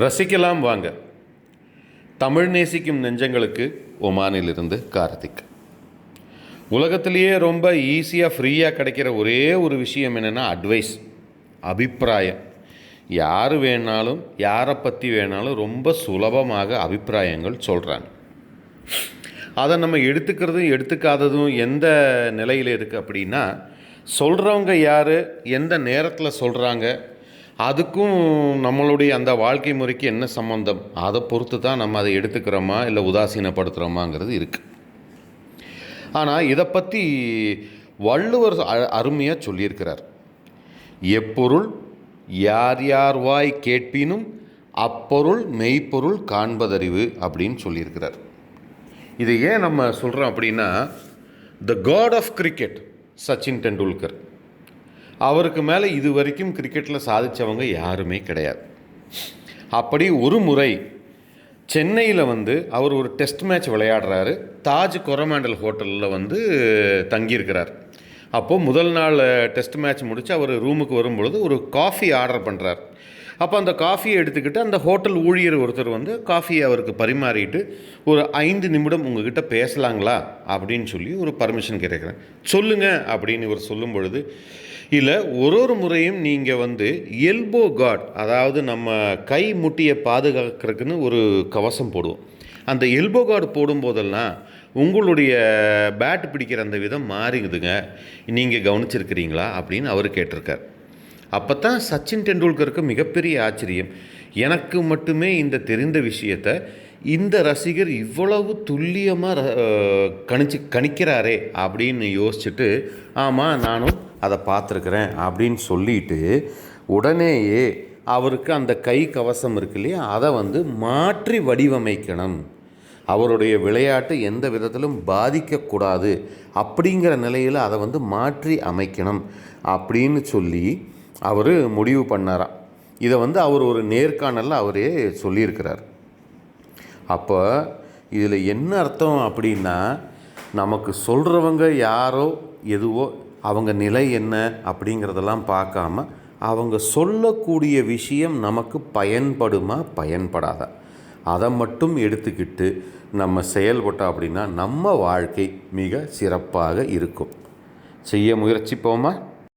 ரசிக்கலாம் வாங்க. தமிழ் நேசிக்கும் நெஞ்சங்களுக்கு ஒமானிலிருந்து கார்த்திக். உலகத்திலேயே ரொம்ப ஈஸியாக ஃப்ரீயாக கிடைக்கிற ஒரே ஒரு விஷயம் என்னென்னா அட்வைஸ், அபிப்பிராயம். யார் வேணாலும் யாரை பற்றி வேணாலும் ரொம்ப சுலபமாக அபிப்பிராயங்கள் சொல்கிறாங்க. அதை நம்ம எடுத்துக்கிறதும் எடுத்துக்காததும் எந்த நிலையில் இருக்குது அப்படின்னா, சொல்கிறவங்க யார், எந்த நேரத்தில் சொல்கிறாங்க, அதுக்கும் நம்மளுடைய அந்த வாழ்க்கை முறைக்கு என்ன சம்பந்தம், அதை பொறுத்து தான் நம்ம அதை எடுத்துக்கிறோமா இல்லை உதாசீனப்படுத்துகிறோமாங்கிறது இருக்குது. ஆனால் இதை பற்றி வள்ளுவர் அருமையாக சொல்லியிருக்கிறார். எப்பொருள் யார் யார் வாய் கேட்பினும் அப்பொருள் மெய்ப்பொருள் காண்பதறிவு அப்படின்னு சொல்லியிருக்கிறார். இதை ஏன் நம்ம சொல்கிறோம் அப்படின்னா, the god of cricket Sachin Tendulkar, அவருக்கு மேலே இது வரைக்கும் கிரிக்கெட்டில் சாதித்தவங்க யாருமே கிடையாது. அப்படி ஒரு முறை சென்னையில் அவர் ஒரு டெஸ்ட் மேட்ச் விளையாடுறாரு. தாஜ் கொரமாண்டல் ஹோட்டலில் தங்கியிருக்கிறார். அப்போது முதல் நாள் டெஸ்ட் மேட்ச் முடித்து அவர் ரூமுக்கு வரும்பொழுது ஒரு காஃபி ஆர்டர் பண்ணுறார். அப்போ அந்த காஃபியை எடுத்துக்கிட்டு அந்த ஹோட்டல் ஊழியர் ஒருத்தர் காஃபியை அவருக்கு பரிமாறிட்டு, ஒரு 5 நிமிடம் உங்ககிட்ட பேசலாங்களா அப்படின்னு சொல்லி ஒரு பர்மிஷன் கேட்குறேன். சொல்லுங்கள் அப்படின்னு இவர் சொல்லும் பொழுது, இல்லை ஒரு முறையும் நீங்கள் எல்போ கார்ட், அதாவது நம்ம கை முட்டியை பாதுகாக்கிறதுக்குன்னு ஒரு கவசம் போடுவோம். அந்த எல்போ கார்டு போடும்போதெல்லாம் உங்களுடைய பேட் பிடிக்கிற அந்த விதம் மாறிடுதுங்க, நீங்கள் கவனிச்சிருக்கிறீங்களா அப்படின்னு அவர் கேட்டிருக்கார். அப்போ தான் சச்சின் டெண்டுல்கருக்கு மிகப்பெரிய ஆச்சரியம். எனக்கு மட்டுமே இந்த தெரிந்த விஷயத்தை இந்த ரசிகர் இவ்வளவு துல்லியமாக கணிக்கிறாரே அப்படின்னு யோசிச்சுட்டு, ஆமாம் நானும் அதை பார்த்துருக்குறேன் அப்படின்னு சொல்லிட்டு உடனேயே அவருக்கு அந்த கை கவசம் இருக்கு இல்லையா, அதை மாற்றி வடிவமைக்கணும், அவருடைய விளையாட்டு எந்த விதத்திலும் பாதிக்கக்கூடாது அப்படிங்கிற நிலையில் அதை மாற்றி அமைக்கணும் அப்படின்னு சொல்லி அவர் முடிவு பண்ணாராம். இதை அவர் ஒரு நேர்காணலில் அவரே சொல்லியிருக்கிறார். அப்போ இதில் என்ன அர்த்தம் அப்படின்னா, நமக்கு சொல்கிறவங்க யாரோ எதுவோ அவங்க நிலை என்ன அப்படிங்கிறதெல்லாம் பார்க்காம, அவங்க சொல்லக்கூடிய விஷயம் நமக்கு பயன்படுமா பயன்படாதா அதை மட்டும் எடுத்துக்கிட்டு நம்ம செயல்பட்டோம் அப்படின்னா நம்ம வாழ்க்கை மிக சிறப்பாக இருக்கும். செய்ய முயற்சிப்போமா?